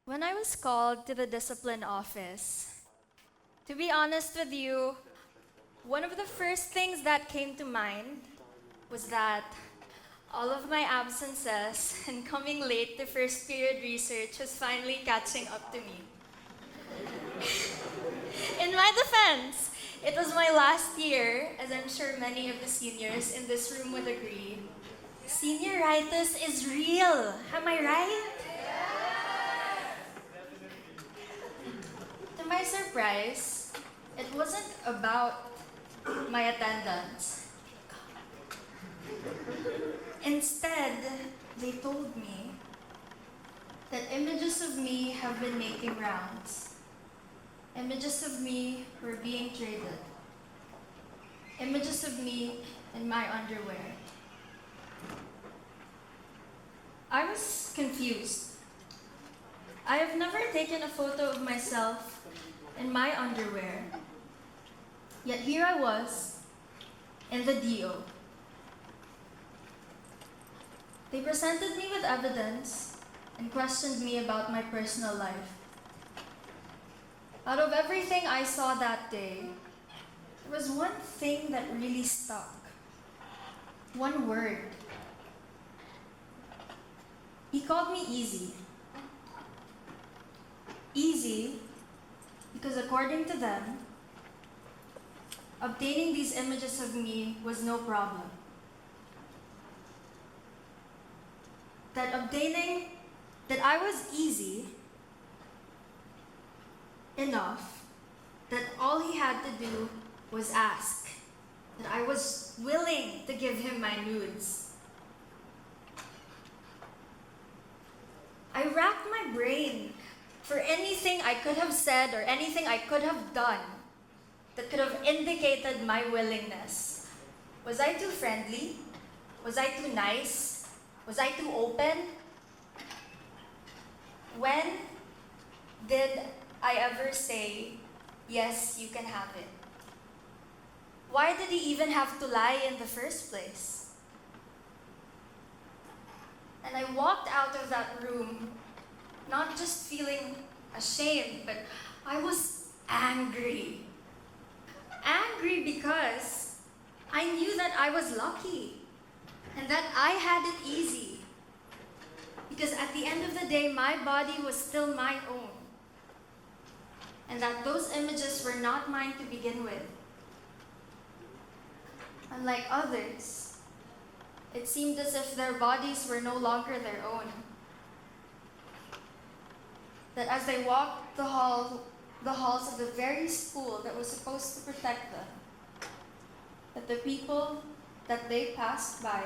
When I was called to the discipline office, to be honest with you, one of the first things that came to mind was that all of my absences and coming late to first period research was finally catching up to me. In my defense, it was my last year, as I'm sure many of the seniors in this room would agree. Senioritis is real, am I right? To my surprise, it wasn't about my attendance. Instead, they told me that images of me have been making rounds. Images of me were being traded. Images of me in my underwear. I was confused. I have never taken a photo of myself in my underwear. Yet here I was, in the DO. They presented me with evidence and questioned me about my personal life. Out of everything I saw that day, there was one thing that really stuck. One word. He called me easy. Easy because according to them, obtaining these images of me was no problem. That I was easy enough that all he had to do was ask. That I was willing to give him my nudes. I racked my brain for anything I could have said or anything I could have done that could have indicated my willingness. Was I too friendly? Was I too nice? Was I too open? When did I ever say, yes, you can have it? Why did he even have to lie in the first place? And I walked out of that room not just feeling ashamed, but I was angry. Angry because I knew that I was lucky and that I had it easy. Because at the end of the day, my body was still my own. And that those images were not mine to begin with. Unlike others, it seemed as if their bodies were no longer their own. That as they walked the halls of the very school that was supposed to protect them, that the people that they passed by,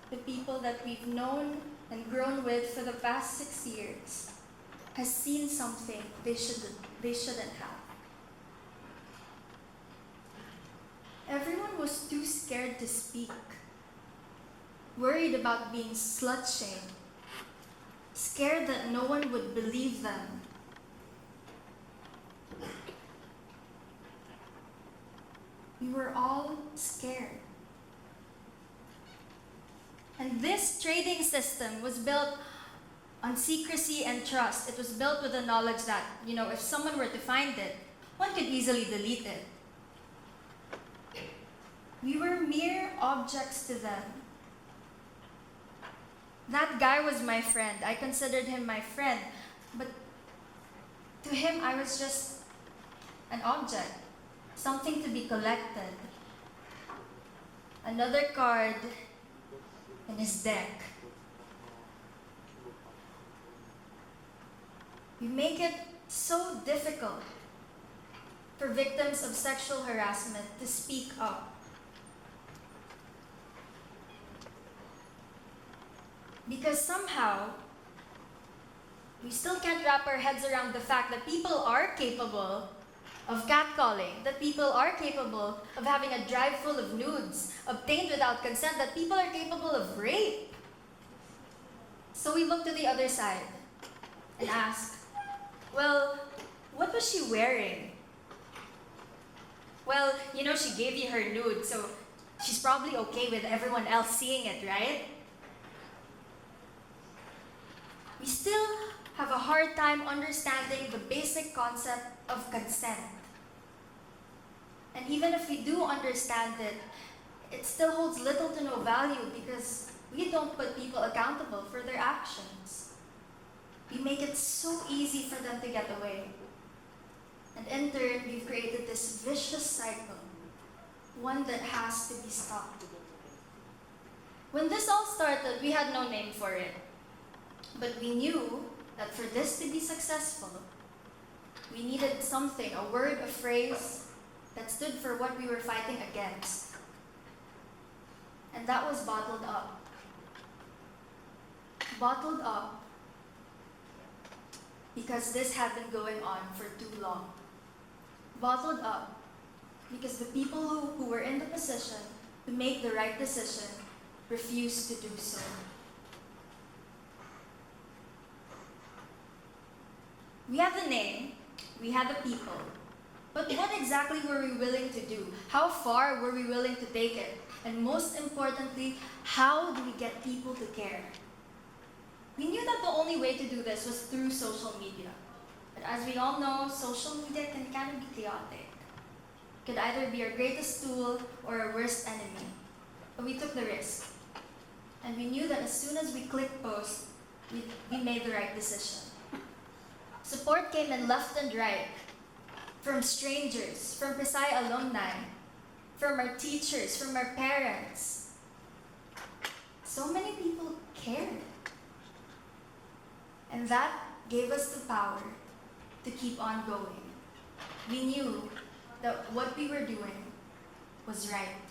the people that we've known and grown with for the past 6 years, has seen something they shouldn't have. Everyone was too scared to speak, worried about being slut-shamed, scared that no one would believe them. We were all scared. And this trading system was built on secrecy and trust. It was built with the knowledge that, if someone were to find it, one could easily delete it. We were mere objects to them. That guy was my friend. I considered him my friend. But to him, I was just an object, something to be collected. Another card in his deck. We make it so difficult for victims of sexual harassment to speak up. Because somehow, we still can't wrap our heads around the fact that people are capable of catcalling, that people are capable of having a drive full of nudes obtained without consent, that people are capable of rape. So we look to the other side and ask, well, what was she wearing? Well, she gave you her nude, so she's probably okay with everyone else seeing it, right? We still have a hard time understanding the basic concept of consent. And even if we do understand it, it still holds little to no value because we don't put people accountable for their actions. We make it so easy for them to get away. And in turn, we've created this vicious cycle, one that has to be stopped. When this all started, we had no name for it. But we knew that for this to be successful, we needed something, a word, a phrase that stood for what we were fighting against. And that was bottled up. Bottled up because this had been going on for too long. Bottled up because the people who were in the position to make the right decision refused to do so. We had the name, we had the people, but what exactly were we willing to do? How far were we willing to take it? And most importantly, how do we get people to care? We knew that the only way to do this was through social media. But as we all know, social media can kind of be chaotic. It could either be our greatest tool or our worst enemy. But we took the risk. And we knew that as soon as we clicked post, we made the right decision. Support came in left and right, from strangers, from PSI alumni, from our teachers, from our parents. So many people cared. And that gave us the power to keep on going. We knew that what we were doing was right.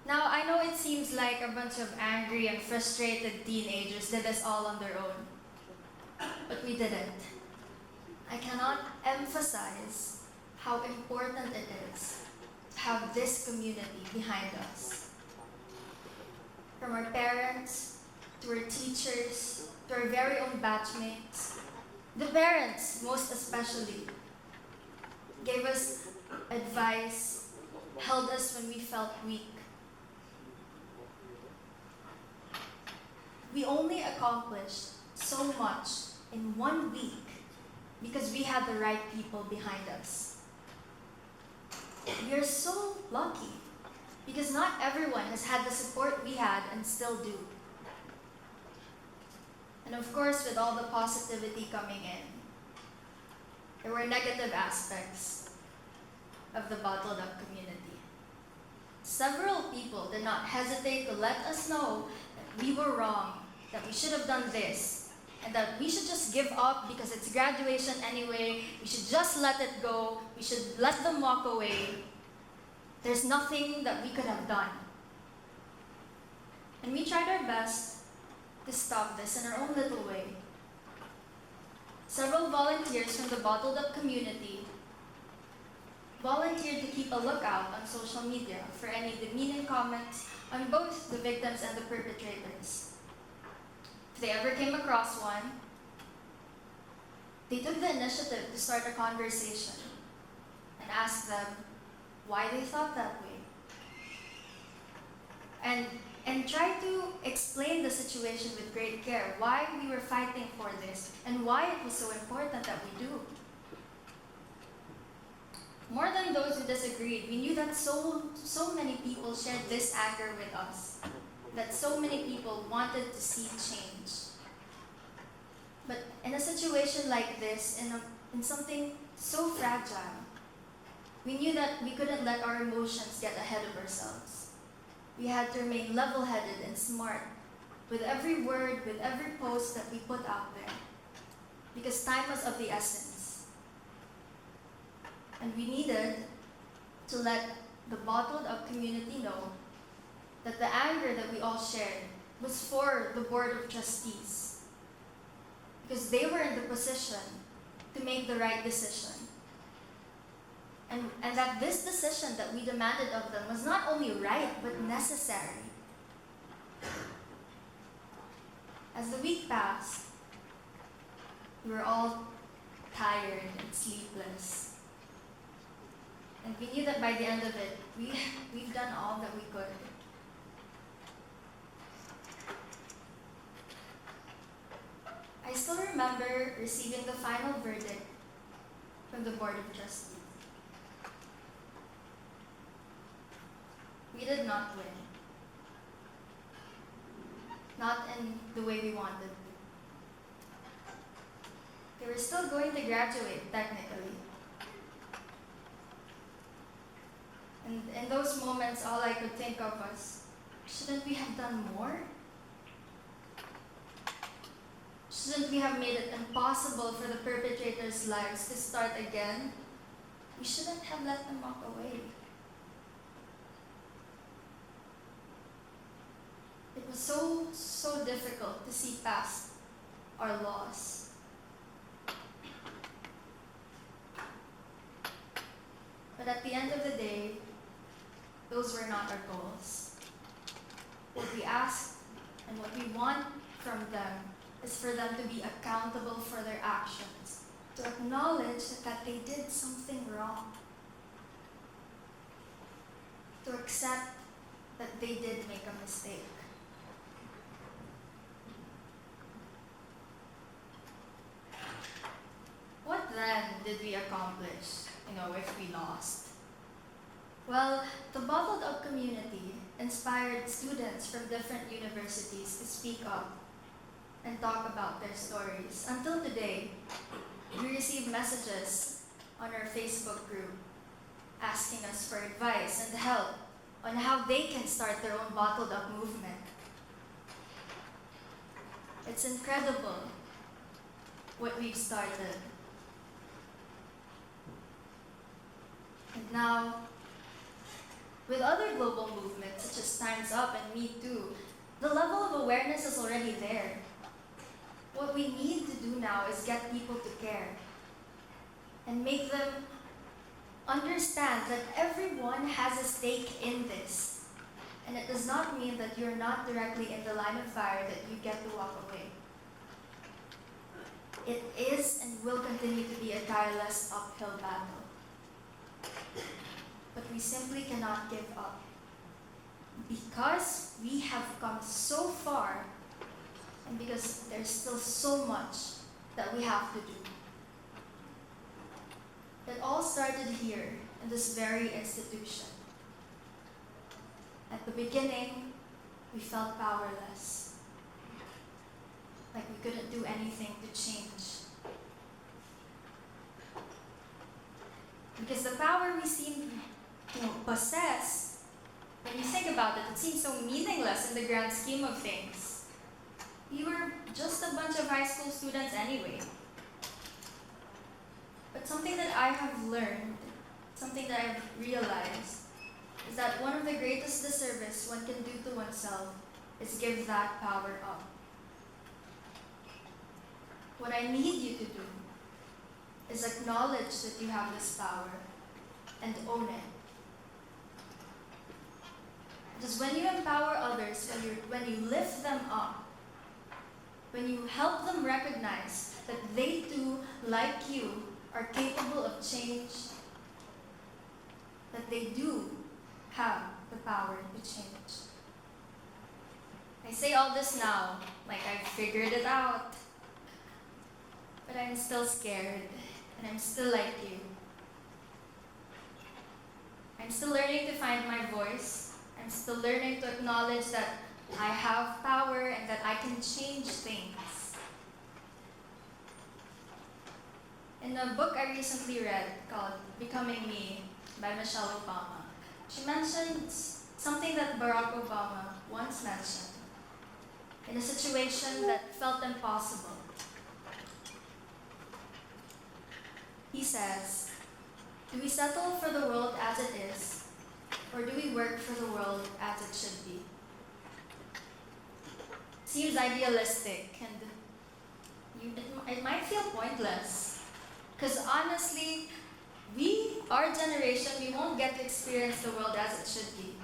Now, I know it seems like a bunch of angry and frustrated teenagers did this all on their own, but we didn't. I cannot emphasize how important it is to have this community behind us. From our parents, to our teachers, to our very own batchmates, the parents most especially, gave us advice, held us when we felt weak. We only accomplished so much in 1 week because we had the right people behind us. We are so lucky because not everyone has had the support we had and still do. And of course, with all the positivity coming in, there were negative aspects of the bottled up community. Several people did not hesitate to let us know that we were wrong, that we should have done this, and that we should just give up because it's graduation anyway, we should just let it go, we should let them walk away. There's nothing that we could have done. And we tried our best to stop this in our own little way. Several volunteers from the bottled up community volunteered to keep a lookout on social media for any demeaning comments on both the victims and the perpetrators. If they ever came across one, they took the initiative to start a conversation and ask them why they thought that way. And try to explain the situation with great care, why we were fighting for this, and why it was so important that we do. More than those who disagreed, we knew that so many people shared this anger with us, that so many people wanted to see change. But in a situation like this, in something so fragile, we knew that we couldn't let our emotions get ahead of ourselves. We had to remain level-headed and smart with every word, with every post that we put out there, because time was of the essence. And we needed to let the bottled up community know that the anger that we all shared was for the Board of Trustees, because they were in the position to make the right decision. And that this decision that we demanded of them was not only right, but necessary. As the week passed, we were all tired and sleepless. And we knew that by the end of it, we've done all that we could. longer receiving the final verdict from the Board of Trustees. We did not win. Not in the way we wanted to. They were still going to graduate, technically. And in those moments, all I could think of was, shouldn't we have done more? Shouldn't we have made it impossible for the perpetrators' lives to start again? We shouldn't have let them walk away. It was so difficult to see past our loss. But at the end of the day, those were not our goals. What we ask and what we want from them is for them to be accountable for their actions, to acknowledge that they did something wrong, to accept that they did make a mistake. What then did we accomplish, if we lost? Well, the Bottled Up community inspired students from different universities to speak up and talk about their stories. Until today, we receive messages on our Facebook group asking us for advice and help on how they can start their own Bottled Up movement. It's incredible what we've started. And now, with other global movements such as Time's Up and Me Too, the level of awareness is already there. What we need to do now is get people to care and make them understand that everyone has a stake in this. And it does not mean that you're not directly in the line of fire that you get to walk away. It is and will continue to be a tireless uphill battle. But we simply cannot give up because we have come so far and because there's still so much that we have to do. It all started here in this very institution. At the beginning, we felt powerless, like we couldn't do anything to change. Because the power we seem to possess, when you think about it, it seems so meaningless in the grand scheme of things. We were just a bunch of high school students anyway. But something that I have learned, something that I've realized, is that one of the greatest disservice one can do to oneself is give that power up. What I need you to do is acknowledge that you have this power and own it. Because when you empower others, when you lift them up, when you help them recognize that they too, like you, are capable of change, that they do have the power to change. I say all this now, like I've figured it out, but I'm still scared, and I'm still like you. I'm still learning to find my voice. I'm still learning to acknowledge that I have power and that I can change things. In a book I recently read called Becoming Me by Michelle Obama, she mentioned something that Barack Obama once mentioned in a situation that felt impossible. He says, "Do we settle for the world as it is, or do we work for the world as it should be?" Seems idealistic, and it might feel pointless. Because honestly, our generation, we won't get to experience the world as it should be.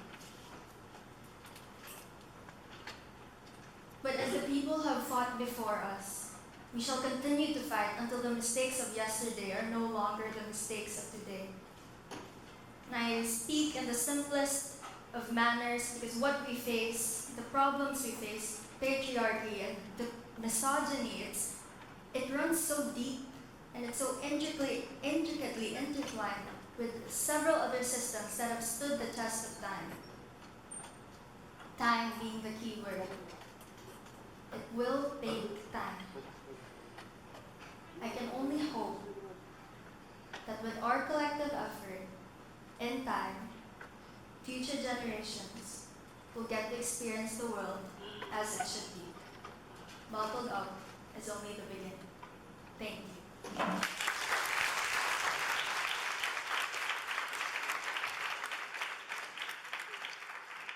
But as the people who have fought before us, we shall continue to fight until the mistakes of yesterday are no longer the mistakes of today. And I speak in the simplest of manners because what we face, the problems we face, patriarchy and the misogyny, It runs so deep and it's so intricately intertwined with several other systems that have stood the test of time. Time being the key word. It will take time. I can only hope that with our collective effort, in time, future generations will get to experience the world as it should be. Bottled up is only the beginning. Thank you.